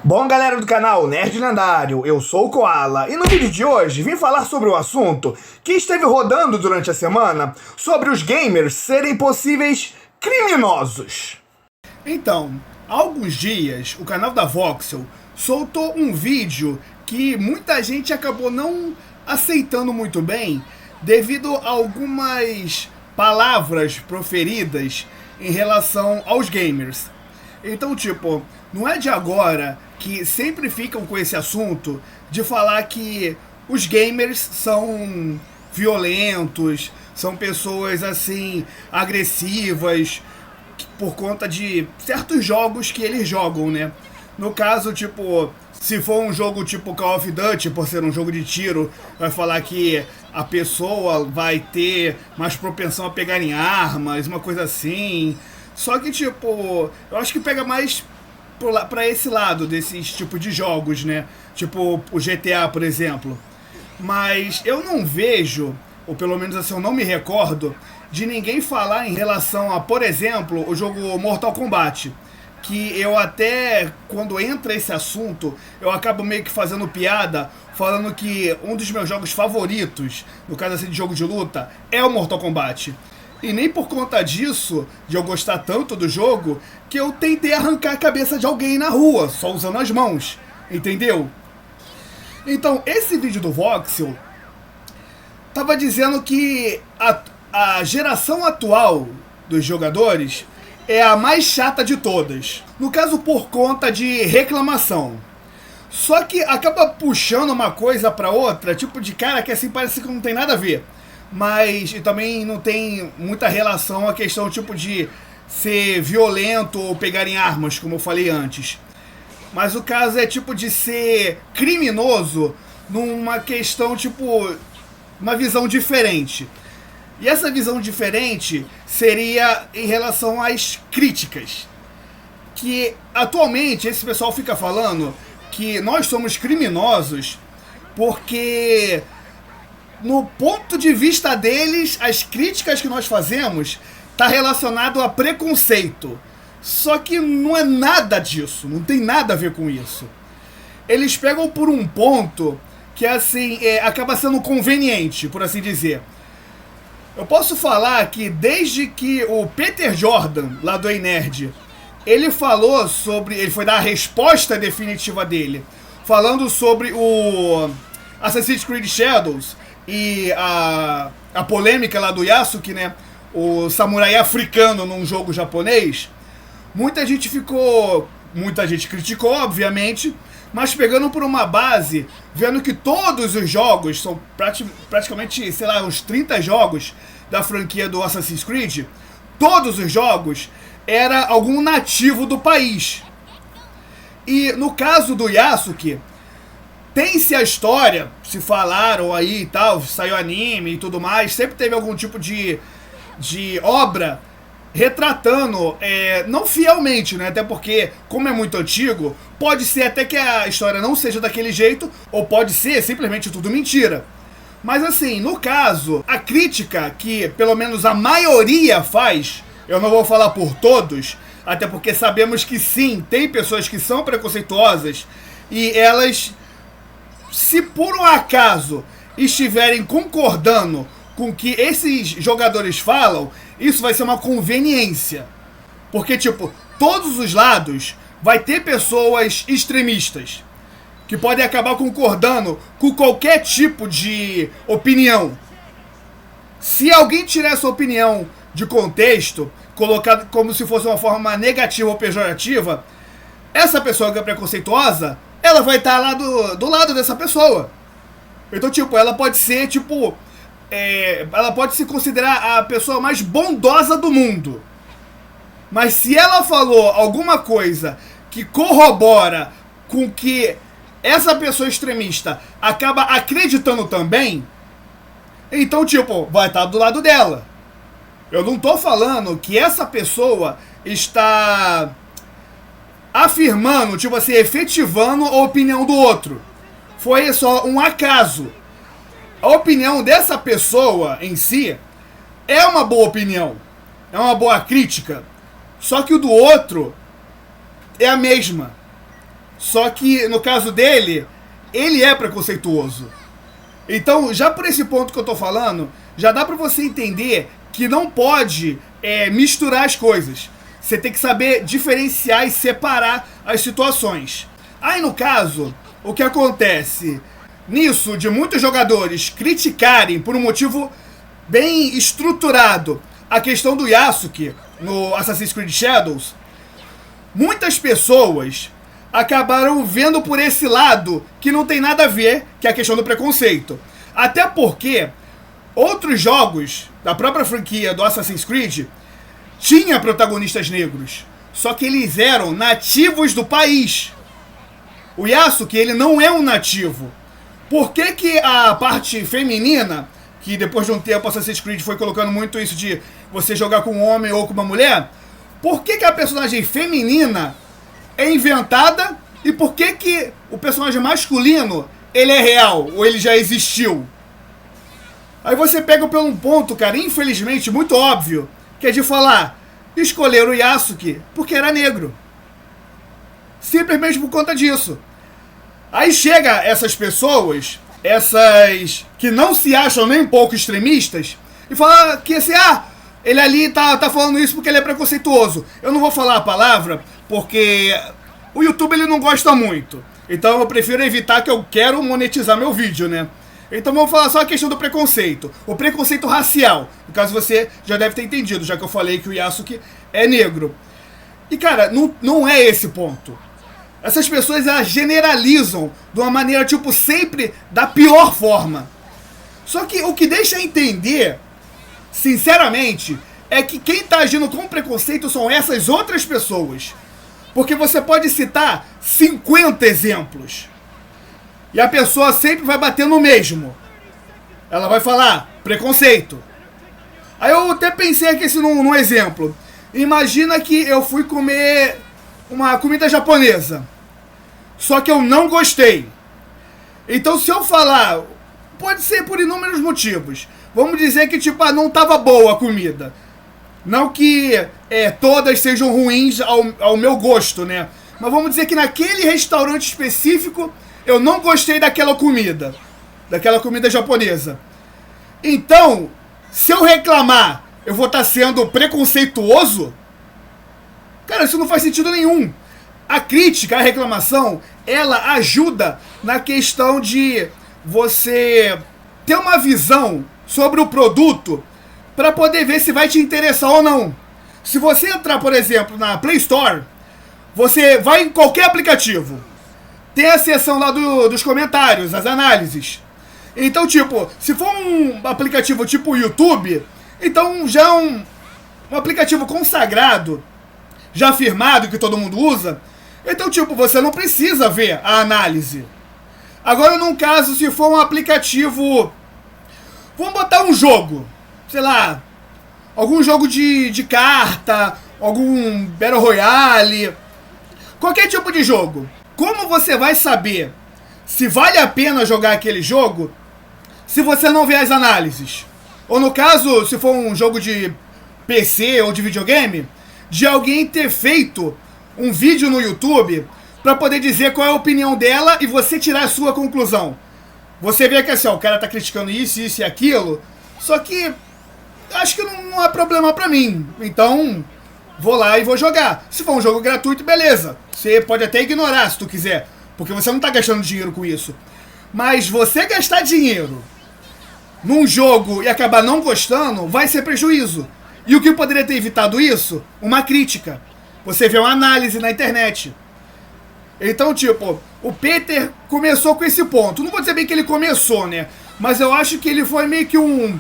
Bom, galera do canal Nerd Lendário, eu sou o Koala e no vídeo de hoje vim falar sobre o assunto que esteve rodando durante a semana sobre os gamers serem possíveis criminosos. Então, há alguns dias o canal da Voxel soltou um vídeo que muita gente acabou não aceitando muito bem devido a algumas palavras proferidas em relação aos gamers. Então, tipo, não é de agora que sempre ficam com esse assunto de falar que os gamers são violentos, são pessoas assim agressivas por conta de certos jogos que eles jogam, né? No caso, tipo, se for um jogo tipo Call of Duty, por ser um jogo de tiro, vai falar que a pessoa vai ter mais propensão a pegar em armas, uma coisa assim. Só que, tipo, eu acho que pega mais pra esse lado desses tipos de jogos, né? Tipo o GTA, por exemplo. Mas eu não vejo, ou pelo menos assim, eu não me recordo, de ninguém falar em relação a, por exemplo, o jogo Mortal Kombat. Que eu até, quando entra esse assunto, eu acabo meio que fazendo piada, falando que um dos meus jogos favoritos, no caso assim de jogo de luta, é o Mortal Kombat. E nem por conta disso, de eu gostar tanto do jogo, que eu tentei arrancar a cabeça de alguém na rua, só usando as mãos, entendeu? Então, esse vídeo do Voxel tava dizendo que a geração atual dos jogadores é a mais chata de todas. No caso, por conta de reclamação. Só que acaba puxando uma coisa pra outra, tipo de cara que assim parece que não tem nada a ver. Mas e também não tem muita relação a questão tipo de ser violento ou pegar em armas, como eu falei antes. Mas o caso é tipo de ser criminoso numa questão tipo uma visão diferente. E essa visão diferente seria em relação às críticas. Que atualmente esse pessoal fica falando que nós somos criminosos porque, no ponto de vista deles, as críticas que nós fazemos tá relacionado a preconceito. Só que não é nada disso, não tem nada a ver com isso. Eles pegam por um ponto que assim acaba sendo conveniente, por assim dizer. Eu posso falar que desde que o Peter Jordan, lá do Ei Nerd, ele falou sobre, ele foi dar a resposta definitiva dele, falando sobre o Assassin's Creed Shadows e a polêmica lá do Yasuke, né? O samurai africano num jogo japonês. Muita gente criticou, obviamente, mas pegando por uma base, vendo que todos os jogos, são praticamente, sei lá, uns 30 jogos da franquia do Assassin's Creed, todos os jogos era algum nativo do país. E no caso do Yasuke, tem-se a história, se falaram aí e tal, saiu anime e tudo mais, sempre teve algum tipo de obra retratando, não fielmente, né? Até porque, como é muito antigo, pode ser até que a história não seja daquele jeito, ou pode ser simplesmente tudo mentira. Mas assim, no caso, a crítica que pelo menos a maioria faz, eu não vou falar por todos, até porque sabemos que sim, tem pessoas que são preconceituosas e elas, se por um acaso estiverem concordando com o que esses jogadores falam, isso vai ser uma conveniência. Porque, tipo, todos os lados vai ter pessoas extremistas que podem acabar concordando com qualquer tipo de opinião. Se alguém tirar essa opinião de contexto, colocado como se fosse uma forma negativa ou pejorativa, essa pessoa que é preconceituosa, ela vai estar lá do lado dessa pessoa. Então, tipo, ela pode ser, tipo, ela pode se considerar a pessoa mais bondosa do mundo. Mas se ela falou alguma coisa que corrobora com que essa pessoa extremista acaba acreditando também, então, tipo, vai estar do lado dela. Eu não tô falando que essa pessoa está afirmando, tipo assim, efetivando a opinião do outro. Foi só um acaso. A opinião dessa pessoa em si é uma boa opinião, é uma boa crítica, só que o do outro é a mesma. Só que, no caso dele, ele é preconceituoso. Então, já por esse ponto que eu tô falando, já dá pra você entender que não pode misturar as coisas. Você tem que saber diferenciar e separar as situações. Aí, no caso, o que acontece nisso de muitos jogadores criticarem por um motivo bem estruturado a questão do Yasuke no Assassin's Creed Shadows, muitas pessoas acabaram vendo por esse lado que não tem nada a ver, que é a questão do preconceito. Até porque outros jogos da própria franquia do Assassin's Creed tinha protagonistas negros, só que eles eram nativos do país. O Yasuke, ele não é um nativo. Por que que a parte feminina, que depois de um tempo Assassin's Creed foi colocando muito isso de você jogar com um homem ou com uma mulher, por que que a personagem feminina é inventada e por que que o personagem masculino ele é real ou ele já existiu? Aí você pega por um ponto, cara, infelizmente muito óbvio, que é de falar, escolher o Yasuke porque era negro. Simplesmente por conta disso. Aí chega essas pessoas, essas que não se acham nem um pouco extremistas, e fala que assim, ele ali tá falando isso porque ele é preconceituoso. Eu não vou falar a palavra, porque o YouTube ele não gosta muito. Então eu prefiro evitar, que eu quero monetizar meu vídeo, né? Então vamos falar só a questão do preconceito. O preconceito racial. No caso você já deve ter entendido, já que eu falei que o Yasuke é negro. E cara, não é esse ponto. Essas pessoas elas generalizam de uma maneira, tipo, sempre da pior forma. Só que o que deixa entender, sinceramente, é que quem tá agindo com preconceito são essas outras pessoas. Porque você pode citar 50 exemplos. E a pessoa sempre vai bater no mesmo. Ela vai falar, preconceito. Aí eu até pensei aqui assim, num exemplo. Imagina que eu fui comer uma comida japonesa. Só que eu não gostei. Então se eu falar, pode ser por inúmeros motivos. Vamos dizer que tipo, não estava boa a comida. Não que todas sejam ruins ao meu gosto, né? Mas vamos dizer que naquele restaurante específico eu não gostei daquela comida japonesa. Então, se eu reclamar, eu vou estar sendo preconceituoso? Cara, isso não faz sentido nenhum. A crítica, a reclamação, ela ajuda na questão de você ter uma visão sobre o produto para poder ver se vai te interessar ou não. Se você entrar, por exemplo, na Play Store, você vai em qualquer aplicativo, tem a seção lá dos comentários, as análises. Então, tipo, se for um aplicativo tipo o YouTube, então já é um aplicativo consagrado, já afirmado, que todo mundo usa. Então, tipo, você não precisa ver a análise. Agora, num caso, se for um aplicativo... Vamos botar um jogo, sei lá, algum jogo de carta, algum Battle Royale, qualquer tipo de jogo. Como você vai saber se vale a pena jogar aquele jogo se você não vê as análises? Ou no caso, se for um jogo de PC ou de videogame, de alguém ter feito um vídeo no YouTube para poder dizer qual é a opinião dela e você tirar a sua conclusão. Você vê que assim, o cara tá criticando isso e aquilo, só que acho que não é problema pra mim. Então, vou lá e vou jogar. Se for um jogo gratuito, beleza. Você pode até ignorar se tu quiser, porque você não tá gastando dinheiro com isso. Mas você gastar dinheiro num jogo e acabar não gostando, vai ser prejuízo. E o que poderia ter evitado isso? Uma crítica. Você vê uma análise na internet. Então, tipo, o Peter começou com esse ponto. Não vou dizer bem que ele começou, né? Mas eu acho que ele foi meio que o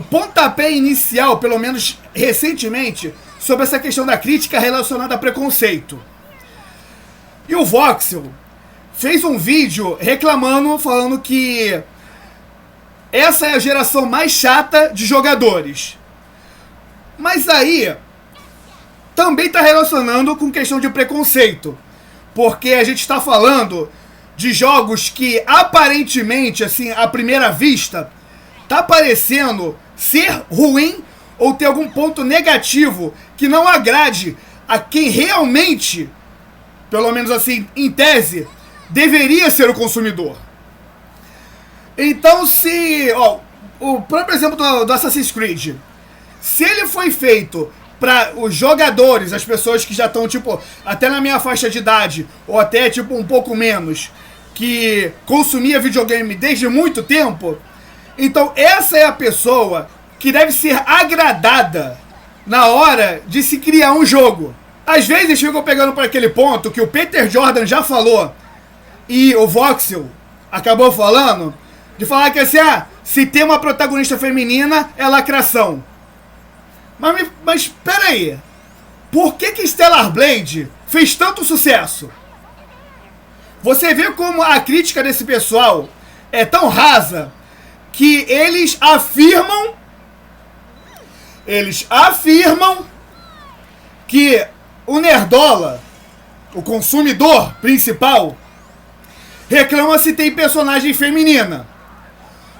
pontapé inicial, pelo menos recentemente, sobre essa questão da crítica relacionada a preconceito. E o Voxel fez um vídeo reclamando, falando que essa é a geração mais chata de jogadores. Mas aí também está relacionando com questão de preconceito. Porque a gente está falando de jogos que aparentemente, assim, à primeira vista, tá parecendo ser ruim ou ter algum ponto negativo que não agrade a quem realmente pelo menos assim, em tese, deveria ser o consumidor. Então, se... Ó, o próprio exemplo do Assassin's Creed. Se ele foi feito para os jogadores, as pessoas que já estão, tipo, até na minha faixa de idade, ou até, tipo, um pouco menos, que consumia videogame desde muito tempo, então essa é a pessoa que deve ser agradada na hora de se criar um jogo. Às vezes ficam pegando para aquele ponto que o Peter Jordan já falou e o Voxel acabou falando, de falar que assim, se tem uma protagonista feminina é lacração. Mas peraí, por que Stellar Blade fez tanto sucesso? Você vê como a crítica desse pessoal é tão rasa que eles afirmam que o nerdola, o consumidor principal, reclama se tem personagem feminina.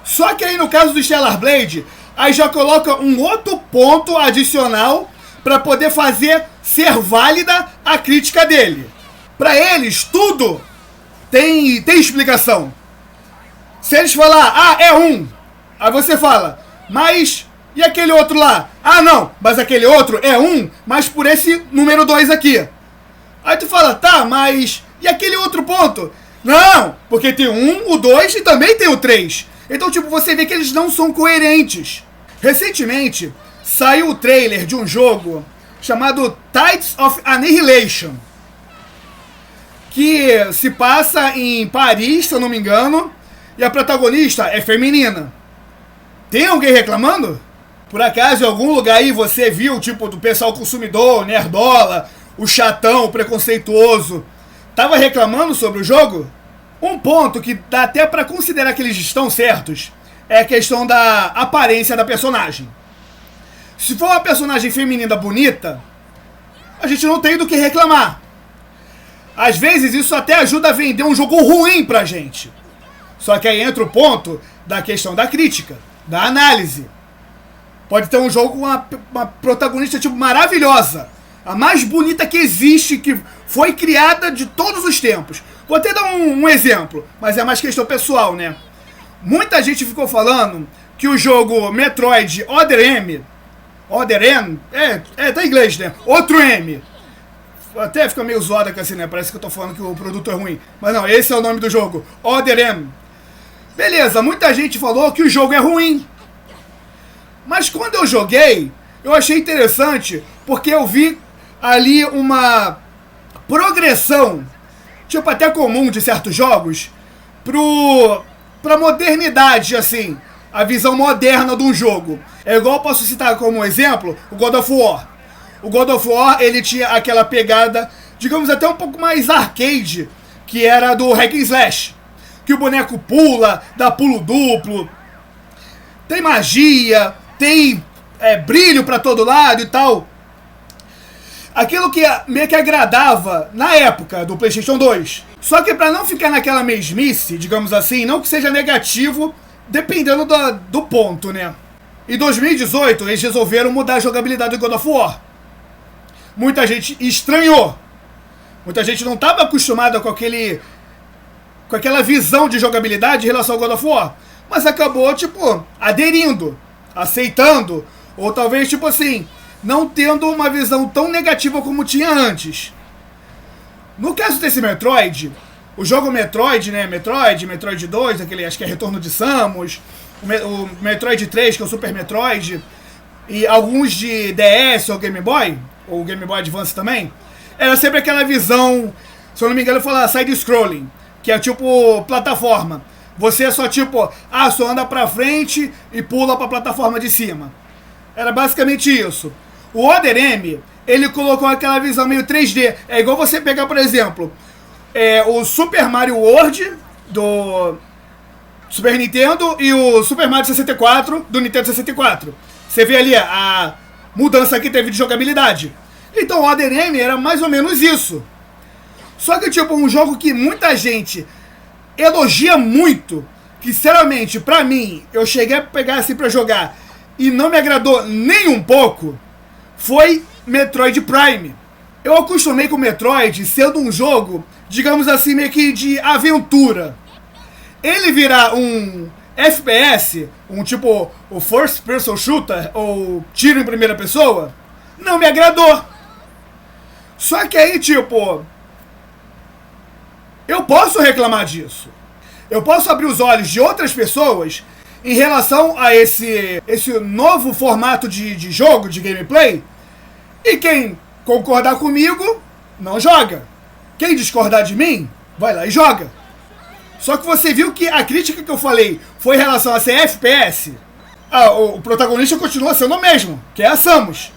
Só que aí no caso do Stellar Blade, aí já coloca um outro ponto adicional para poder fazer ser válida a crítica dele. Para eles, tudo tem explicação. Se eles falar, é um, aí você fala, mas e aquele outro lá? Não, mas aquele outro é um, mas por esse número 2 aqui. Aí tu fala, tá, mas e aquele outro ponto? Não, porque tem o 1, o 2 e também tem o 3. Então, tipo, você vê que eles não são coerentes. Recentemente, saiu o trailer de um jogo chamado Tides of Annihilation, que se passa em Paris, se eu não me engano, e a protagonista é feminina. Tem alguém reclamando? Por acaso, em algum lugar aí você viu, tipo, do pessoal consumidor, nerdola, o chatão, o preconceituoso, tava reclamando sobre o jogo? Um ponto que dá até pra considerar que eles estão certos é a questão da aparência da personagem. Se for uma personagem feminina bonita, a gente não tem do que reclamar. Às vezes isso até ajuda a vender um jogo ruim pra gente. Só que aí entra o ponto da questão da crítica, da análise. Pode ter um jogo com uma protagonista tipo maravilhosa, a mais bonita que existe, que foi criada de todos os tempos. Vou até dar um exemplo, mas é mais questão pessoal, né? Muita gente ficou falando que o jogo Metroid Other M, tá em inglês, né? Outro M. Até fica meio zoado aqui assim, né? Parece que eu tô falando que o produto é ruim. Mas não, esse é o nome do jogo, Other M. Beleza, muita gente falou que o jogo é ruim. Mas quando eu joguei, eu achei interessante, porque eu vi ali uma progressão, tipo até comum de certos jogos, pra modernidade, assim, a visão moderna de um jogo. É igual eu posso citar como exemplo o God of War. O God of War, ele tinha aquela pegada, digamos até um pouco mais arcade, que era do hack and slash, que o boneco pula, dá pulo duplo, tem magia, tem brilho pra todo lado e tal. Aquilo que meio que agradava na época do PlayStation 2. Só que pra não ficar naquela mesmice, digamos assim, não que seja negativo, dependendo do ponto, né? Em 2018, eles resolveram mudar a jogabilidade do God of War. Muita gente estranhou. Muita gente não estava acostumada com aquela visão de jogabilidade em relação ao God of War. Mas acabou, tipo, aderindo, aceitando, ou talvez, tipo assim, não tendo uma visão tão negativa como tinha antes. No caso desse Metroid, o jogo Metroid, né? Metroid 2, aquele, acho que é Retorno de Samus, o Metroid 3, que é o Super Metroid, e alguns de DS ou Game Boy, ou Game Boy Advance também, era sempre aquela visão, se eu não me engano, eu falo side-scrolling, que é tipo plataforma. Você é só tipo, só anda pra frente e pula pra plataforma de cima. Era basicamente isso. O Other M, ele colocou aquela visão meio 3D. É igual você pegar, por exemplo, o Super Mario World do Super Nintendo e o Super Mario 64 do Nintendo 64. Você vê ali a mudança que teve de jogabilidade. Então o Other M era mais ou menos isso. Só que tipo, um jogo que muita gente elogia muito, que sinceramente, pra mim, eu cheguei a pegar assim pra jogar e não me agradou nem um pouco, foi Metroid Prime. Eu acostumei com o Metroid sendo um jogo, digamos assim, meio que de aventura. Ele virar um FPS, um tipo o First Person Shooter, ou tiro em primeira pessoa, não me agradou. Só que aí, tipo, eu posso reclamar disso. Eu posso abrir os olhos de outras pessoas em relação a esse novo formato de jogo, de gameplay, e quem concordar comigo, não joga. Quem discordar de mim, vai lá e joga. Só que você viu que a crítica que eu falei foi em relação a ser FPS. O protagonista continua sendo o mesmo, que é a Samus,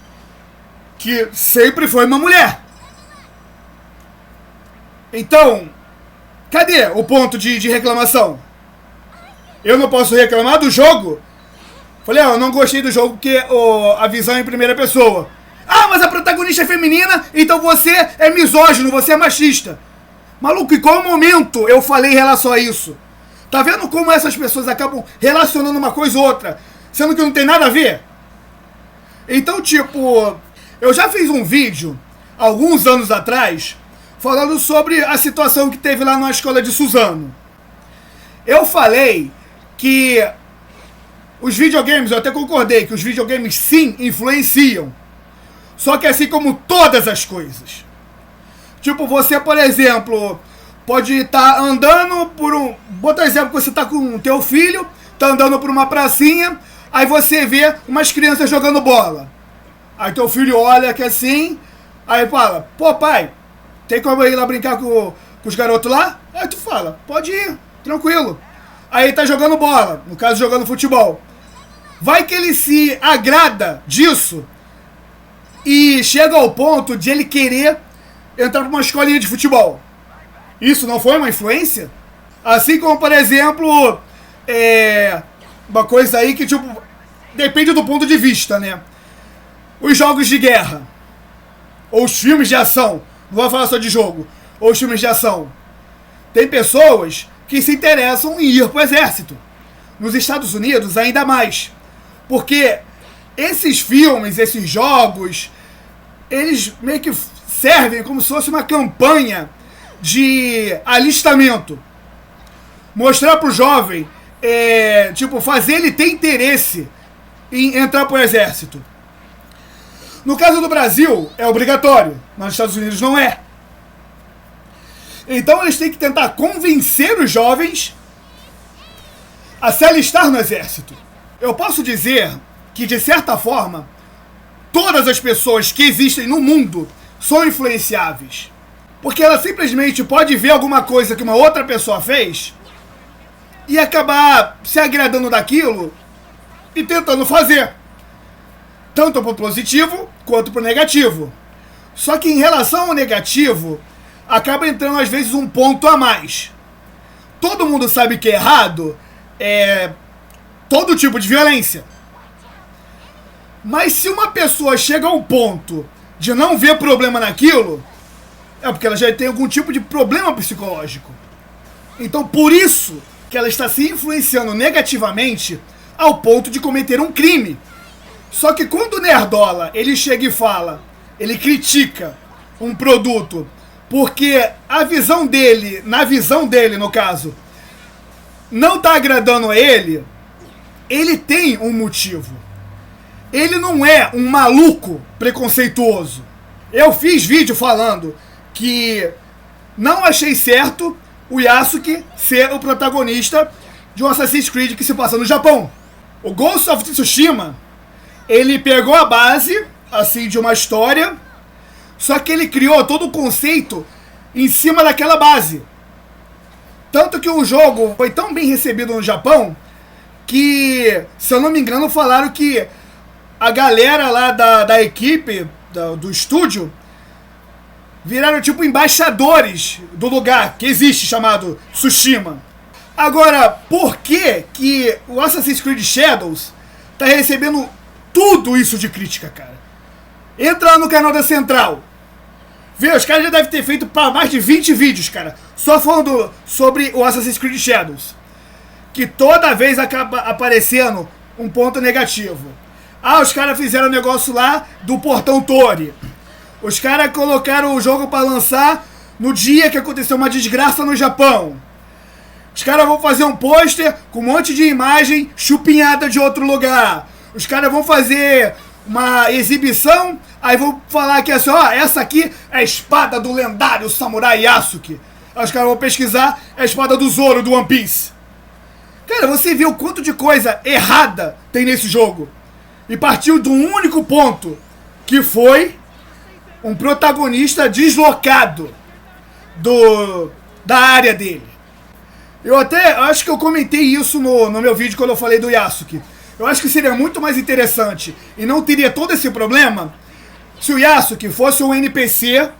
que sempre foi uma mulher. Então, cadê o ponto de reclamação? Eu não posso reclamar do jogo? Falei, eu não gostei do jogo porque a visão é em primeira pessoa. Ah, mas a protagonista é feminina, então você é misógino, você é machista. Maluco, em qual momento eu falei em relação a isso? Tá vendo como essas pessoas acabam relacionando uma coisa ou outra, sendo que não tem nada a ver? Então, tipo, eu já fiz um vídeo, alguns anos atrás, falando sobre a situação que teve lá na escola de Suzano. Eu falei que os videogames, eu até concordei que os videogames sim influenciam. Só que assim como todas as coisas. Tipo, você, por exemplo, pode estar andando por um... Bota exemplo que você está com o teu filho, tá andando por uma pracinha, aí você vê umas crianças jogando bola. Aí teu filho olha aqui assim, aí fala, pô pai, tem como eu ir lá brincar com os garotos lá? Aí tu fala, pode ir, tranquilo. Aí tá jogando bola, no caso jogando futebol. Vai que ele se agrada disso e chega ao ponto de ele querer entrar pra uma escolinha de futebol. Isso não foi uma influência? Assim como, por exemplo, uma coisa aí que, tipo, depende do ponto de vista, né? Os jogos de guerra, ou os filmes de ação, não vou falar só de jogo, ou os filmes de ação. Tem pessoas que se interessam em ir pro exército. Nos Estados Unidos, ainda mais. Porque esses filmes, esses jogos, eles meio que servem como se fosse uma campanha de alistamento. Mostrar pro jovem, tipo, fazer ele ter interesse em entrar pro exército. No caso do Brasil, é obrigatório. Nos Estados Unidos não é. Então eles têm que tentar convencer os jovens a se alistar no exército. Eu posso dizer que, de certa forma, todas as pessoas que existem no mundo são influenciáveis. Porque ela simplesmente pode ver alguma coisa que uma outra pessoa fez e acabar se agradando daquilo e tentando fazer. Tanto pro positivo quanto pro negativo. Só que em relação ao negativo, acaba entrando às vezes um ponto a mais. Todo mundo sabe que errado é todo tipo de violência. Mas se uma pessoa chega ao ponto de não ver problema naquilo, é porque ela já tem algum tipo de problema psicológico. Então por isso que ela está se influenciando negativamente ao ponto de cometer um crime. Só que quando o nerdola, ele chega e fala, ele critica um produto porque a visão dele, na visão dele no caso, não está agradando a ele, ele tem um motivo. Ele não é um maluco preconceituoso. Eu fiz vídeo falando que não achei certo o Yasuke ser o protagonista de um Assassin's Creed que se passa no Japão. O Ghost of Tsushima, ele pegou a base, assim, de uma história, só que ele criou todo o conceito em cima daquela base. Tanto que o jogo foi tão bem recebido no Japão que, se eu não me engano, falaram que a galera lá da equipe, do estúdio, viraram tipo embaixadores do lugar que existe, chamado Tsushima. Agora, por que o Assassin's Creed Shadows tá recebendo tudo isso de crítica, cara? Entra lá no canal da Central. Vê, os caras já devem ter feito para mais de 20 vídeos, cara, só falando sobre o Assassin's Creed Shadows. Que toda vez acaba aparecendo um ponto negativo. Ah, os caras fizeram um negócio lá do Portão Torre. Os caras colocaram o jogo pra lançar no dia que aconteceu uma desgraça no Japão. Os caras vão fazer um pôster com um monte de imagem chupinhada de outro lugar. Os caras vão fazer uma exibição, aí vão falar que assim, ó, essa aqui é a espada do lendário samurai Yasuke. Aí os caras vão pesquisar, é a espada do Zoro do One Piece. Cara, você viu o quanto de coisa errada tem nesse jogo. E partiu de um único ponto, que foi um protagonista deslocado da área dele. Eu até acho que eu comentei isso no meu vídeo quando eu falei do Yasuke. Eu acho que seria muito mais interessante e não teria todo esse problema se o Yasuke fosse um NPC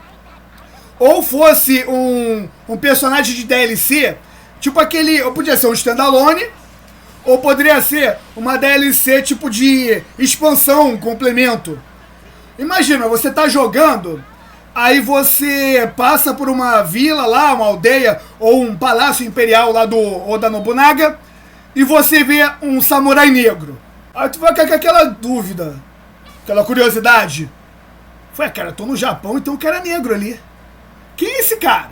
ou fosse um personagem de DLC, tipo aquele, ou podia ser um standalone, ou poderia ser uma DLC tipo de expansão, um complemento. Imagina, você tá jogando, aí você passa por uma vila lá, uma aldeia, ou um palácio imperial lá do Oda Nobunaga, e você vê um samurai negro. Aí tu vai ficar com aquela dúvida, aquela curiosidade. Foi, cara, tô no Japão e tem um cara negro ali. Quem é esse cara?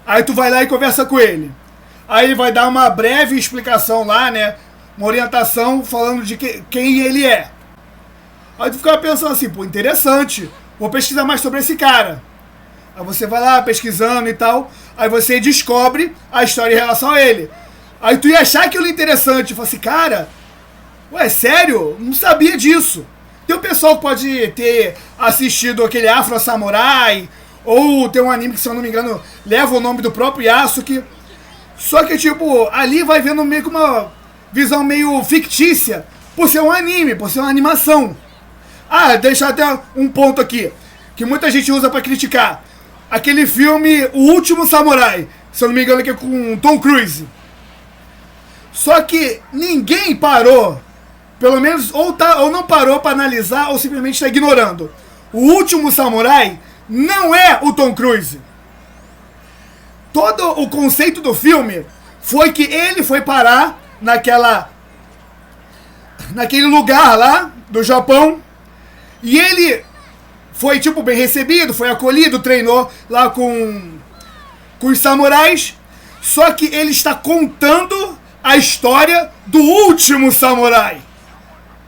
Aí tu vai lá e conversa com ele. Aí ele vai dar uma breve explicação lá, né? Uma orientação falando de quem ele é. Aí tu fica pensando assim, pô, interessante. Vou pesquisar mais sobre esse cara. Aí você vai lá pesquisando e tal. Aí você descobre a história em relação a ele. Aí tu ia achar aquilo interessante. Fala assim, cara, ué, sério? Não sabia disso. Tem um pessoal que pode ter assistido aquele Afro Samurai, ou tem um anime que, se eu não me engano, leva o nome do próprio Yasuke. Só que, tipo, ali vai vendo meio que uma visão meio fictícia, por ser um anime, por ser uma animação. Ah, deixar até um ponto aqui, que muita gente usa pra criticar. Aquele filme O Último Samurai, se eu não me engano, que é com Tom Cruise. Só que ninguém parou, pelo menos, ou não parou pra analisar, ou simplesmente está ignorando. O Último Samurai não é o Tom Cruise. Todo o conceito do filme foi que ele foi parar naquele lugar lá do Japão, e ele foi, tipo, bem recebido, foi acolhido, treinou lá com os samurais, só que ele está contando a história do último samurai.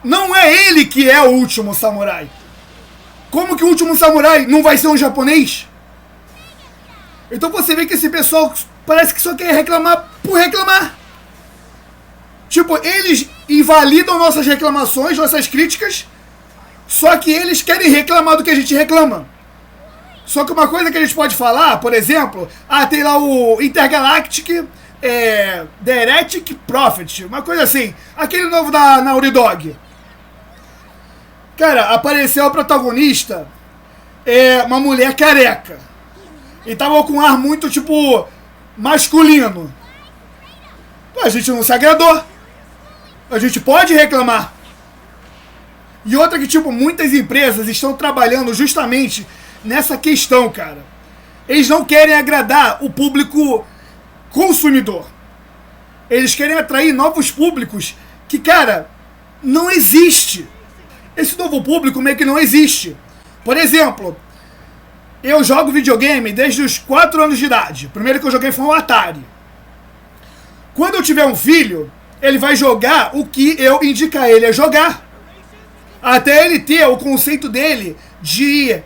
Não é ele que é o último samurai. Como que o último samurai não vai ser um japonês? Então você vê que esse pessoal parece que só quer reclamar por reclamar. Tipo, eles invalidam nossas reclamações, nossas críticas, só que eles querem reclamar do que a gente reclama. Só que uma coisa que a gente pode falar, por exemplo, tem lá o Intergalactic The Heretic Prophet, uma coisa assim, aquele novo da Naughty Dog. Cara, apareceu a protagonista, uma mulher careca. E tava com um ar muito, tipo, masculino. A gente não se agradou. A gente pode reclamar. E outra que, tipo, muitas empresas estão trabalhando justamente nessa questão, cara. Eles não querem agradar o público consumidor. Eles querem atrair novos públicos que, cara, não existe. Esse novo público meio que não existe. Por exemplo, eu jogo videogame desde os 4 anos de idade. O primeiro que eu joguei foi um Atari. Quando eu tiver um filho, ele vai jogar o que eu indicar ele a jogar. Até ele ter o conceito dele de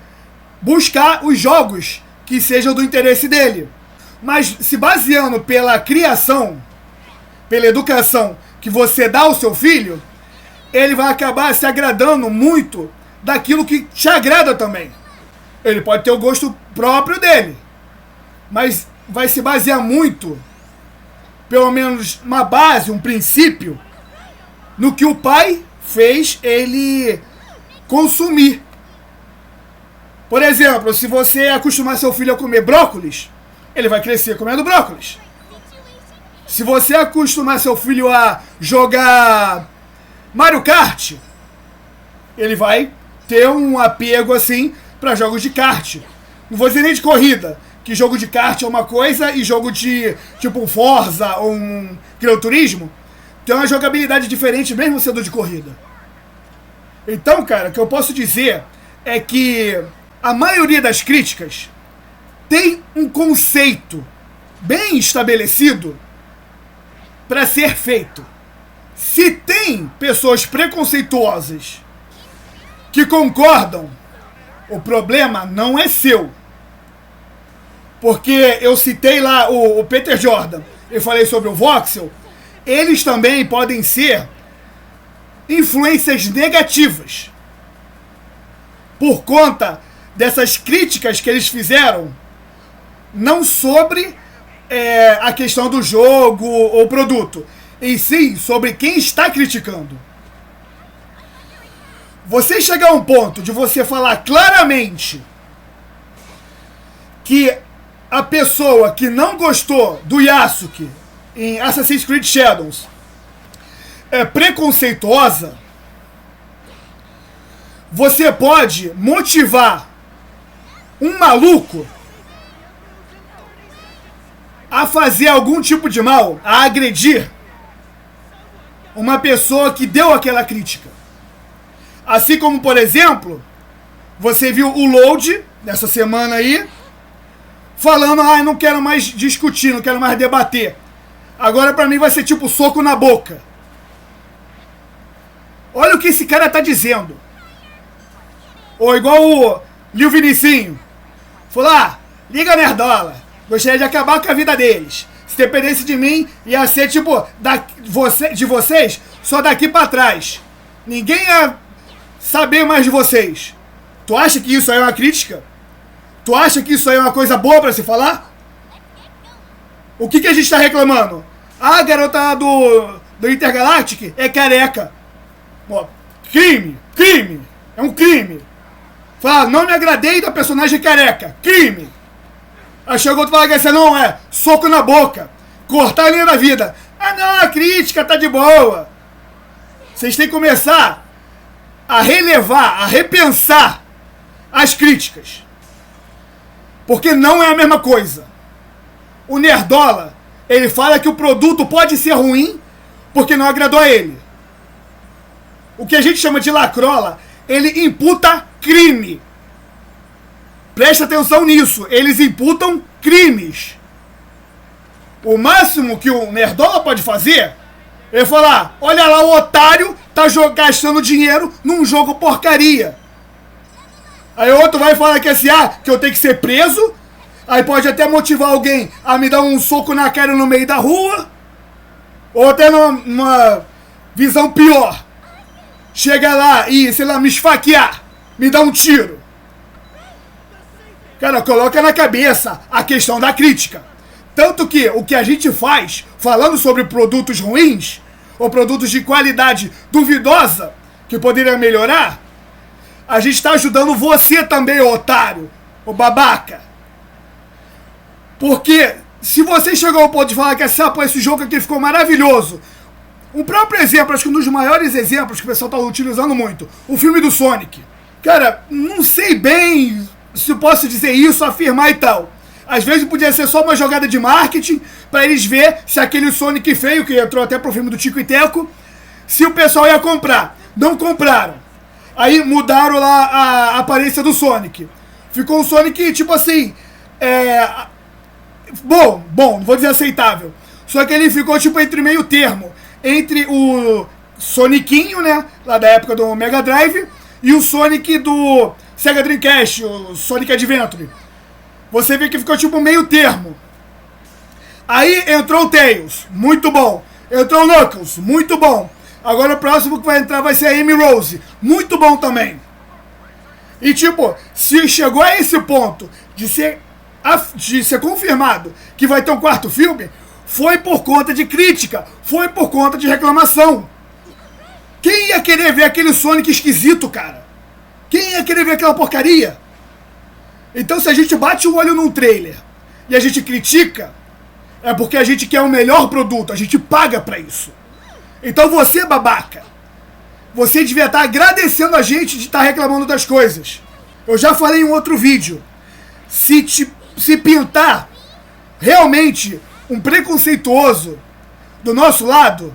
buscar os jogos que sejam do interesse dele. Mas se baseando pela criação, pela educação que você dá ao seu filho, ele vai acabar se agradando muito daquilo que te agrada também. Ele pode ter o gosto próprio dele, mas vai se basear muito, pelo menos uma base, um princípio, no que o pai fez ele consumir. Por exemplo, se você acostumar seu filho a comer brócolis, ele vai crescer comendo brócolis. Se você acostumar seu filho a jogar Mario Kart, ele vai ter um apego assim para jogos de kart. Não vou dizer nem de corrida, que jogo de kart é uma coisa e jogo de tipo Forza ou um Gran Turismo tem uma jogabilidade diferente mesmo sendo de corrida. Então, cara, o que eu posso dizer é que a maioria das críticas tem um conceito bem estabelecido para ser feito. Se tem pessoas preconceituosas que concordam, o problema não é seu. Porque eu citei lá o Peter Jordan, eu falei sobre o Voxel, eles também podem ser influências negativas por conta dessas críticas que eles fizeram, não sobre a questão do jogo ou produto, e sim sobre quem está criticando. Você chegar a um ponto de você falar claramente que a pessoa que não gostou do Yasuke em Assassin's Creed Shadows é preconceituosa, você pode motivar um maluco a fazer algum tipo de mal, a agredir uma pessoa que deu aquela crítica. Assim como, por exemplo, você viu o Load, nessa semana aí, falando, não quero mais discutir, não quero mais debater. Agora pra mim vai ser tipo soco na boca. Olha o que esse cara tá dizendo. Ou igual o Lil Vinicinho. Falou, liga Nerdola, gostaria de acabar com a vida deles. Se dependesse de mim, ia ser tipo, de vocês, só daqui pra trás. Ninguém ia saber mais de vocês. Tu acha que isso aí é uma crítica? Tu acha que isso aí é uma coisa boa pra se falar? O que a gente tá reclamando? A garota do Intergalactic é careca. Pô, crime. É um crime. Fala, não me agradei da personagem careca. Crime. Aí chegou outro e fala que essa não é soco na boca. Cortar a linha da vida. Não, a crítica tá de boa. Vocês têm que começar a relevar, a repensar as críticas. Porque não é a mesma coisa. O Nerdola, ele fala que o produto pode ser ruim porque não agradou a ele. O que a gente chama de lacrola, ele imputa crime. Presta atenção nisso, eles imputam crimes. O máximo que o Nerdola pode fazer é falar, olha lá o otário tá gastando dinheiro num jogo porcaria. Aí outro vai falar que que eu tenho que ser preso. Aí pode até motivar alguém a me dar um soco na cara no meio da rua. Ou até numa visão pior. Chega lá e, sei lá, me esfaquear. Me dá um tiro. Cara, coloca na cabeça a questão da crítica. Tanto que o que a gente faz, falando sobre produtos ruins, ou produtos de qualidade duvidosa, que poderia melhorar, a gente está ajudando você também, otário, o babaca. Porque se você chegou ao ponto de falar que esse jogo aqui ficou maravilhoso, um próprio exemplo, acho que um dos maiores exemplos que o pessoal está utilizando muito, o filme do Sonic. Cara, não sei bem se posso dizer isso, afirmar e tal. Às vezes podia ser só uma jogada de marketing para eles ver se aquele Sonic feio, que entrou até pro filme do Tico e Teco, se o pessoal ia comprar. Não compraram. Aí mudaram lá a aparência do Sonic. Ficou um Sonic, tipo assim, bom, não vou dizer aceitável. Só que ele ficou tipo entre meio termo. Entre o Sonicinho, né, lá da época do Mega Drive, e o Sonic do Sega Dreamcast, o Sonic Adventure. Você vê que ficou tipo meio termo. Aí entrou o Tails, muito bom. Entrou o Knuckles, muito bom. Agora o próximo que vai entrar vai ser a Amy Rose, muito bom também. E tipo, se chegou a esse ponto de ser confirmado que vai ter um quarto filme, foi por conta de crítica, foi por conta de reclamação. Quem ia querer ver aquele Sonic esquisito, cara? Quem ia querer ver aquela porcaria? Então se a gente bate o olho num trailer e a gente critica, é porque a gente quer o melhor produto, a gente paga pra isso. Então você, babaca, você devia estar agradecendo a gente de estar reclamando das coisas. Eu já falei em um outro vídeo. Se pintar realmente um preconceituoso do nosso lado,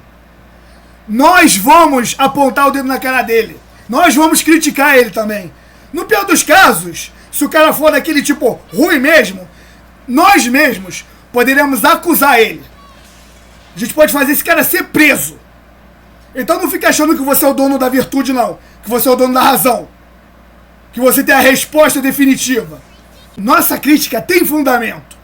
nós vamos apontar o dedo na cara dele. Nós vamos criticar ele também. No pior dos casos, se o cara for daquele tipo ruim mesmo, nós mesmos poderemos acusar ele. A gente pode fazer esse cara ser preso. Então não fica achando que você é o dono da virtude, não. Que você é o dono da razão. Que você tem a resposta definitiva. Nossa crítica tem fundamento.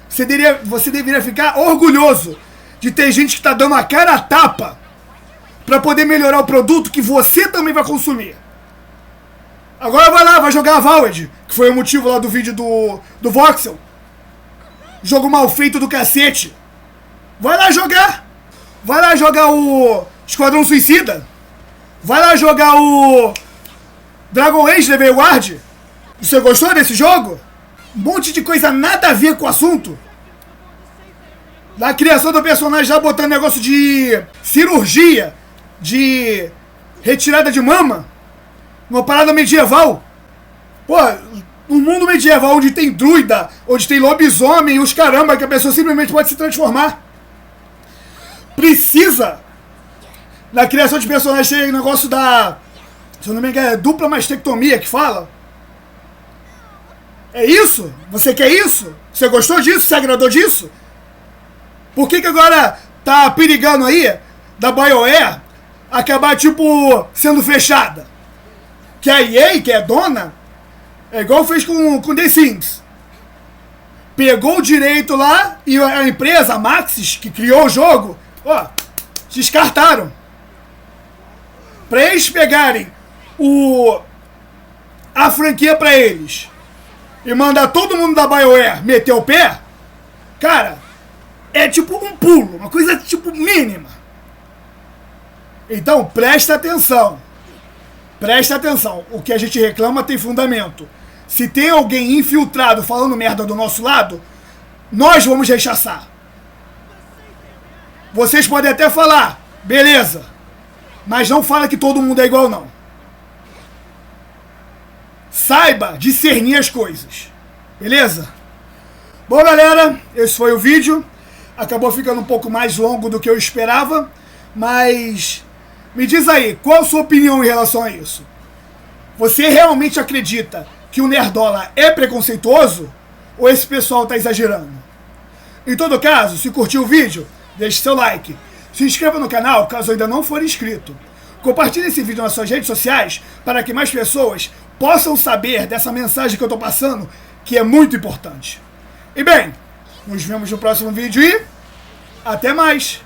Você deveria ficar orgulhoso de ter gente que está dando a cara a tapa para poder melhorar o produto que você também vai consumir. Agora vai lá, vai jogar a Valorant, que foi o motivo lá do vídeo do Voxel. Jogo mal feito do cacete. Vai lá jogar. Vai lá jogar o Esquadrão Suicida. Vai lá jogar o Dragon Age Level Guard. Você gostou desse jogo? Um monte de coisa nada a ver com o assunto. Na criação do personagem já botando negócio de cirurgia, de retirada de mama. Uma parada medieval. Pô, um mundo medieval onde tem druida, onde tem lobisomem e os caramba, que a pessoa simplesmente pode se transformar. Precisa, na criação de personagens, ter negócio da, se eu não me engano, é dupla mastectomia que fala. É isso? Você quer isso? Você gostou disso? Você agradou disso? Por que agora tá perigando aí da BioWare acabar, tipo, sendo fechada? Que a EA, que é dona, é igual fez com The Sims. Pegou o direito lá e a empresa, a Maxis, que criou o jogo, ó, descartaram. Pra eles pegarem a franquia pra eles e mandar todo mundo da BioWare meter o pé, cara, é tipo um pulo, uma coisa tipo mínima. Então presta atenção. Presta atenção. O que a gente reclama tem fundamento. Se tem alguém infiltrado falando merda do nosso lado, nós vamos rechaçar. Vocês podem até falar, beleza, mas não fala que todo mundo é igual, não. Saiba discernir as coisas, beleza? Bom, galera, esse foi o vídeo. Acabou ficando um pouco mais longo do que eu esperava, mas me diz aí, qual a sua opinião em relação a isso? Você realmente acredita que o Nerdola é preconceituoso? Ou esse pessoal tá exagerando? Em todo caso, se curtiu o vídeo, deixe seu like. Se inscreva no canal caso ainda não for inscrito. Compartilhe esse vídeo nas suas redes sociais para que mais pessoas possam saber dessa mensagem que eu tô passando, que é muito importante. E bem, nos vemos no próximo vídeo e até mais!